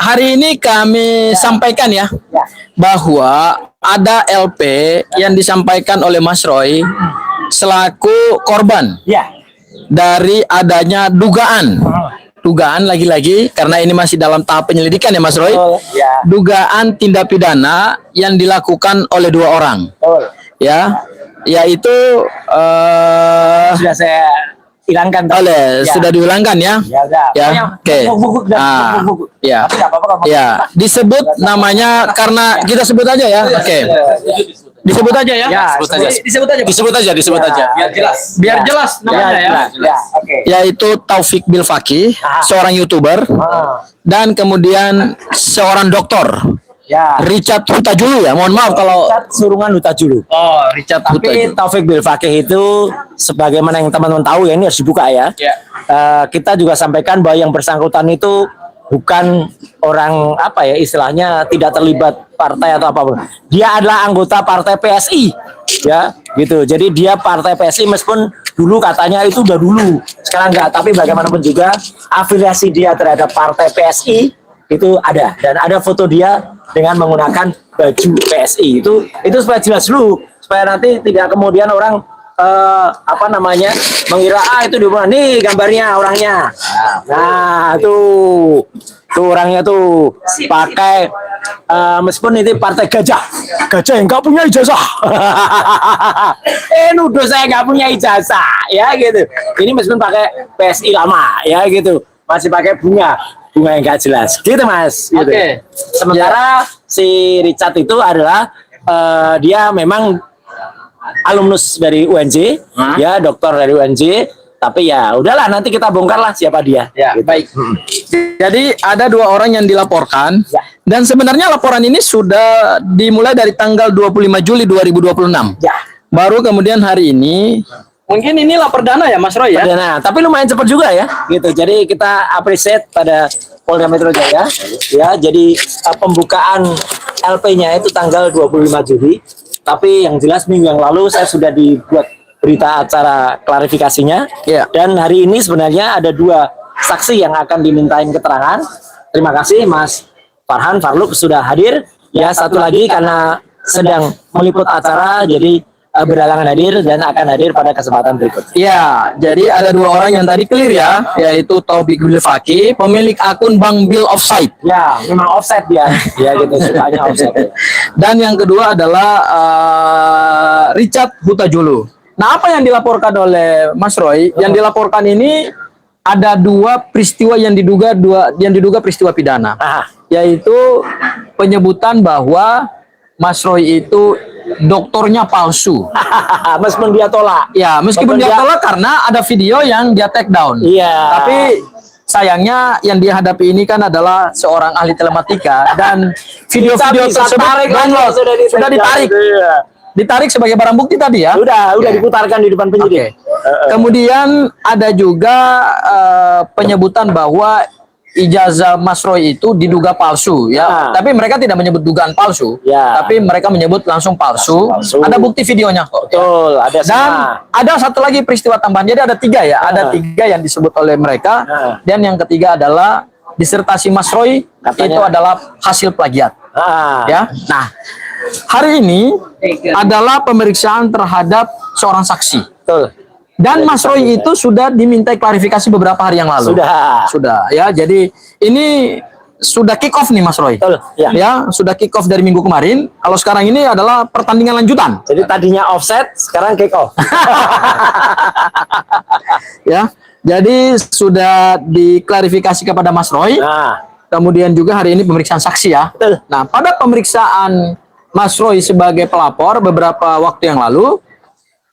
hari ini kami sampaikan ya bahwa ada LP yang disampaikan oleh Mas Roy selaku korban dari adanya dugaan lagi-lagi karena ini masih dalam tahap penyelidikan ya Mas Roy. Dugaan tindak pidana yang dilakukan oleh 2 orang. Ya, yaitu sudah saya hilangkan. Sudah diulangkan ya. Oke. Ya, disebut namanya karena kita sebut aja ya. Oke. Disebut aja ya. Disebut aja. Biar jelas namanya ya. Yaitu Taufik Bilfaqih, seorang YouTuber. Dan kemudian seorang dokter. Richard Hutajulu ya. Mohon maaf kalau Surungan Hutajulu. Richard Tapi Hutajulu. Taufik Bilfaqih itu sebagaimana yang teman-teman tahu ya, ini harus dibuka ya. Kita juga sampaikan bahwa yang bersangkutan itu bukan orang apa ya istilahnya tidak terlibat partai atau apapun. Dia adalah anggota partai PSI ya gitu. Jadi dia partai PSI meskipun dulu katanya itu udah dulu, sekarang enggak, tapi bagaimanapun juga afiliasi dia terhadap partai PSI itu ada, dan ada foto dia dengan menggunakan baju PSI. Itu supaya jelas dulu, supaya nanti tidak kemudian orang mengira itu di mana nih gambarnya orangnya. Nah tuh orangnya tuh pakai meskipun itu partai gajah yang nggak punya ijazah. Nuduh saya nggak punya ijazah ya gitu. Ini meskipun pakai PSI lama ya gitu, masih pakai bunga yang nggak jelas gitu Mas gitu. Sementara si Richard itu adalah dia memang alumnus dari UNJ, ya dokter dari UNJ, tapi ya udahlah nanti kita bongkar lah siapa dia. Gitu. Baik. Jadi ada 2 orang yang dilaporkan dan sebenarnya laporan ini sudah dimulai dari tanggal 25 Juli 2026. Baru kemudian hari ini mungkin ini lapor dana ya Mas Roy ya. Perdana, tapi lumayan cepat juga ya. Gitu. Jadi kita appreciate pada Polda Metro Jaya ya. Jadi pembukaan LP-nya itu tanggal 25 Juli. Tapi yang jelas minggu yang lalu saya sudah dibuat berita acara klarifikasinya. Dan hari ini sebenarnya ada 2 saksi yang akan dimintain keterangan. Terima kasih Mas Farhan Farluk sudah hadir. Ya, satu lagi karena sedang meliput acara jadi berhalangan hadir dan akan hadir pada kesempatan berikutnya. Ya, jadi ada 2 orang yang tadi clear ya, yaitu Taufik Bilfaqih, pemilik akun Bang Bill Offside. Ya, memang offset dia. Ya gitu, sukanya offset. Dan yang kedua adalah Richard Hutajulu. Nah, apa yang dilaporkan oleh Mas Roy? Yang dilaporkan ini ada 2 peristiwa yang diduga peristiwa pidana. Yaitu penyebutan bahwa Mas Roy itu doktornya palsu. Meskipun dia tolak. Ya, meskipun dia tolak karena ada video yang dia take down. Tapi sayangnya yang dia hadapi ini kan adalah seorang ahli telematika dan video-video tersebut sudah ditarik. Ditarik sebagai barang bukti tadi ya. Udah diputarkan di depan penyidik. Kemudian ada juga penyebutan bahwa ijazah Mas Roy itu diduga palsu ya. Tapi mereka tidak menyebut dugaan palsu, tapi mereka menyebut langsung palsu. Ada bukti videonya kok. Betul, ada semua. Dan ada satu lagi peristiwa tambahan. Jadi ada 3 ya. Ada 3 yang disebut oleh mereka. Dan yang ketiga adalah disertasi Mas Roy itu adalah hasil plagiat. Ya. Nah, hari ini adalah pemeriksaan terhadap seorang saksi. Dan Mas Roy itu sudah dimintai klarifikasi beberapa hari yang lalu. Sudah ya. Jadi ini sudah kick off nih Mas Roy. Ya, sudah kick off dari minggu kemarin. Kalau sekarang ini adalah pertandingan lanjutan. Jadi tadinya offset, sekarang kick off. Ya. Jadi sudah diklarifikasi kepada Mas Roy. Kemudian juga hari ini pemeriksaan saksi ya. Nah, pada pemeriksaan Mas Roy sebagai pelapor beberapa waktu yang lalu,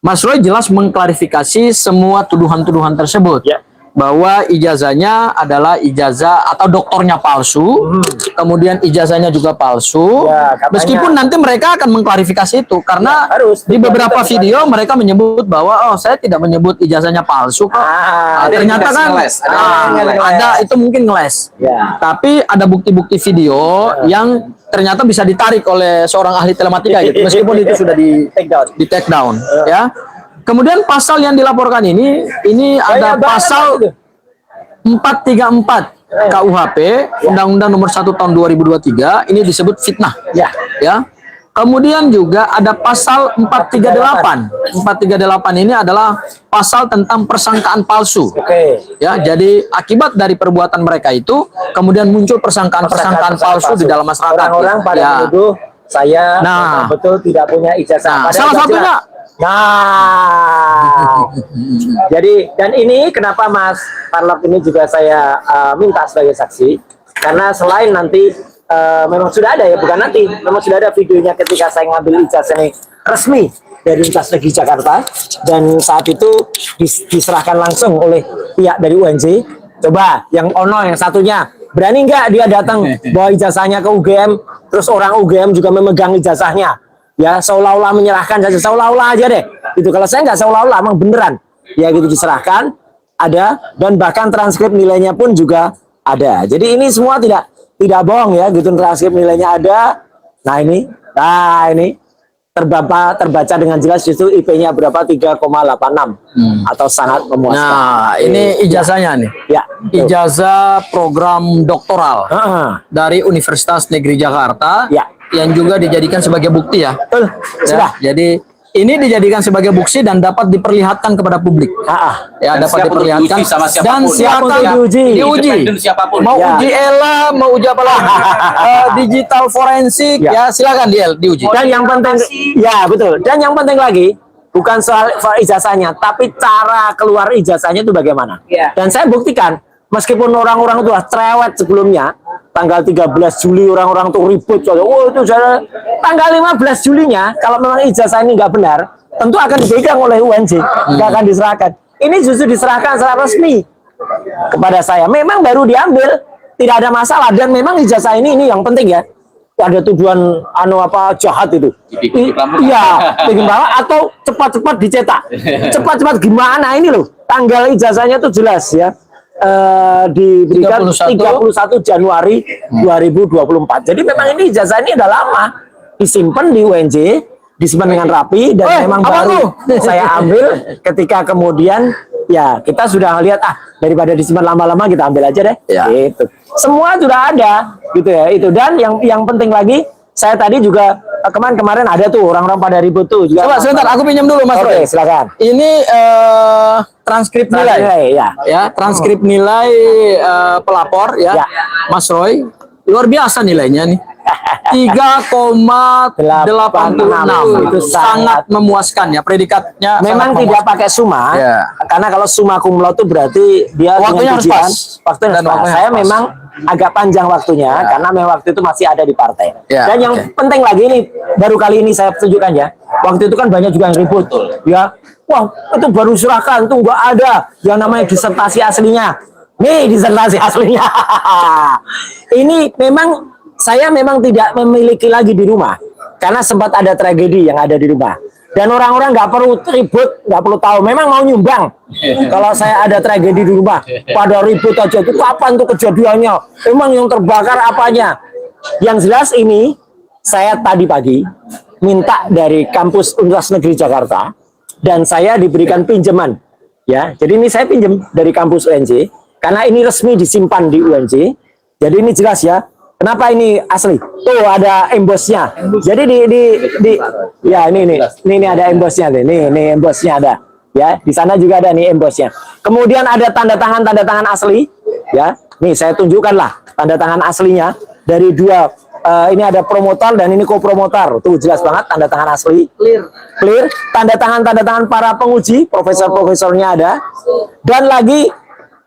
Mas Roy jelas mengklarifikasi semua tuduhan-tuduhan tersebut. Bahwa ijazahnya adalah ijazah atau doktornya palsu, kemudian ijazahnya juga palsu. Meskipun nanti mereka akan mengklarifikasi itu karena di beberapa video mereka menyebut bahwa saya tidak menyebut ijazahnya palsu kok. Ternyata kan ada itu mungkin ngeles. Tapi ada bukti-bukti video yang ternyata bisa ditarik oleh seorang ahli telematika gitu. Meskipun itu sudah di take down ya. Kemudian pasal yang dilaporkan ini ada pasal 434 KUHP Undang-Undang Nomor 1 Tahun 2023 ini disebut fitnah. Ya. Kemudian juga ada pasal 438. 438 ini adalah pasal tentang persangkaan palsu. Ya, jadi akibat dari perbuatan mereka itu kemudian muncul persangkaan palsu di dalam masyarakat. Orang-orang pada menuduh saya betul tidak punya ijazah. Salah satunya. Jadi dan ini kenapa Mas Parlok ini juga saya minta sebagai saksi, karena selain nanti memang sudah ada ya, bukan nanti, memang sudah ada videonya ketika saya ngambil ijazah ini resmi dari Universitas Negeri Jakarta, dan saat itu diserahkan langsung oleh pihak dari UNJ. Coba yang yang satunya berani nggak dia datang bawa ijazahnya ke UGM, terus orang UGM juga memegang ijazahnya, ya seolah-olah menyerahkan saja, seolah-olah aja deh. Itu kalau saya nggak seolah-olah, emang beneran, ya gitu diserahkan ada, dan bahkan transkrip nilainya pun juga ada. Jadi ini semua tidak bohong ya, gitu, transkrip nilainya ada. Nah ini terbaca dengan jelas, itu IP-nya berapa, 3,86 atau sangat memuaskan. Nah ini ijazahnya nih, ya, ijazah program doktoral dari Universitas Negeri Jakarta, yang juga dijadikan sebagai bukti ya. Sudah. Jadi ini dijadikan sebagai bukti dan dapat diperlihatkan kepada publik. Ya, dan dapat diperlihatkan dan silakan diuji. Mau uji ELA, mau uji apa lagi? Digital forensik, ya silakan diuji. Dan yang penting, ya betul. Dan yang penting lagi, bukan soal ijazahnya, tapi cara keluar ijazahnya itu bagaimana. Dan saya buktikan, meskipun orang-orang itu cerewet sebelumnya, tanggal 13 Juli orang-orang tuh ribut, oh itu saya tanggal 15 Julinya kalau memang ijazah ini nggak benar, tentu akan dipegang oleh UNJ, nggak akan diserahkan. Ini justru diserahkan secara resmi kepada saya. Memang baru diambil, tidak ada masalah, dan memang ijazah ini yang penting ya. Ada tuduhan jahat itu. Iya, bikin bawah atau cepat-cepat dicetak. Cepat-cepat gimana ini loh. Tanggal ijazahnya tuh jelas ya. Diberikan 31 Januari 2024. Jadi memang ini ijazah ini udah lama disimpan di UNJ, disimpan dengan rapi, dan memang baru saya ambil ketika kemudian ya kita sudah lihat daripada disimpan lama-lama kita ambil aja deh. Gitu. Semua sudah ada gitu ya itu. Dan yang penting lagi, saya tadi juga kemarin ada tuh orang-orang pada ribut tuh juga. Coba sebentar, aku pinjam dulu Mas Roy. Silakan. Ini transkrip nilai ya. Transkrip nilai pelapor ya. Mas Roy, luar biasa nilainya nih. 3,86 itu sangat memuaskan ya, predikatnya memang tidak pakai summa karena kalau summa cum laude itu berarti dia waktunya harus pas. Saya memang agak panjang waktunya karena memang waktu itu masih ada di partai. Dan yang penting lagi ini baru kali ini saya tunjukkan ya. Waktu itu kan banyak juga yang ribut ya. Wah, itu baru serahkan tuh nggak ada yang namanya disertasi aslinya. Nih disertasi aslinya. Ini memang saya memang tidak memiliki lagi di rumah karena sempat ada tragedi yang ada di rumah. Dan orang-orang nggak perlu ribut, nggak perlu tahu. Memang mau nyumbang. Kalau saya ada tragedi di rumah, pada ribut aja. Itu kapan tuh kejadiannya? Emang yang terbakar apanya? Yang jelas ini, saya tadi pagi minta dari kampus Universitas Negeri Jakarta, dan saya diberikan pinjaman. Ya, jadi ini saya pinjam dari kampus UNJ, karena ini resmi disimpan di UNJ. Jadi ini jelas ya. Kenapa ini asli? Tuh ada embosnya. Jadi ya ini ada embosnya nih. Nih embosnya ada. Ya, di sana juga ada nih embosnya. Kemudian ada tanda tangan asli. Ya, nih saya tunjukkan lah tanda tangan aslinya dari dua. Ini ada promotor dan ini kopromotor. Tuh jelas banget tanda tangan asli. Clear. Tanda tangan para penguji, profesornya ada. Dan lagi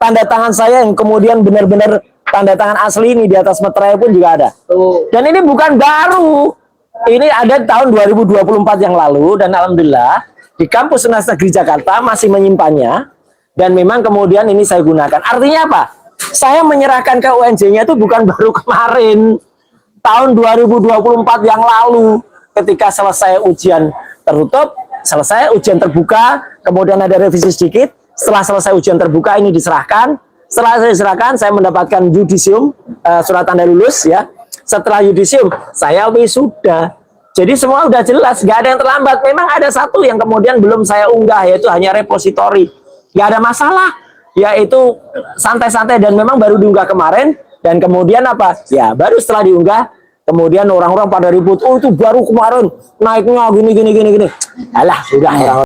tanda tangan saya yang kemudian benar-benar tanda tangan asli ini di atas meterai pun juga ada. Dan ini bukan baru. Ini ada tahun 2024 yang lalu, dan alhamdulillah di kampus Universitas Negeri Jakarta masih menyimpannya, dan memang kemudian ini saya gunakan. Artinya apa? Saya menyerahkan ke UNJ-nya itu bukan baru kemarin. Tahun 2024 yang lalu ketika selesai ujian tertutup, selesai ujian terbuka, kemudian ada revisi sedikit. Setelah selesai ujian terbuka ini diserahkan. Setelah saya diserahkan, saya mendapatkan yudisium, surat tanda lulus ya. Setelah yudisium, saya wisuda. Jadi semua udah jelas, nggak ada yang terlambat. Memang ada satu yang kemudian belum saya unggah, yaitu hanya repositori. Nggak ada masalah. ya itu santai-santai dan memang baru diunggah kemarin dan kemudian apa? Ya baru setelah diunggah kemudian orang-orang pada ribut, oh itu baru kemarin naiknya gini. Alah, sudah orang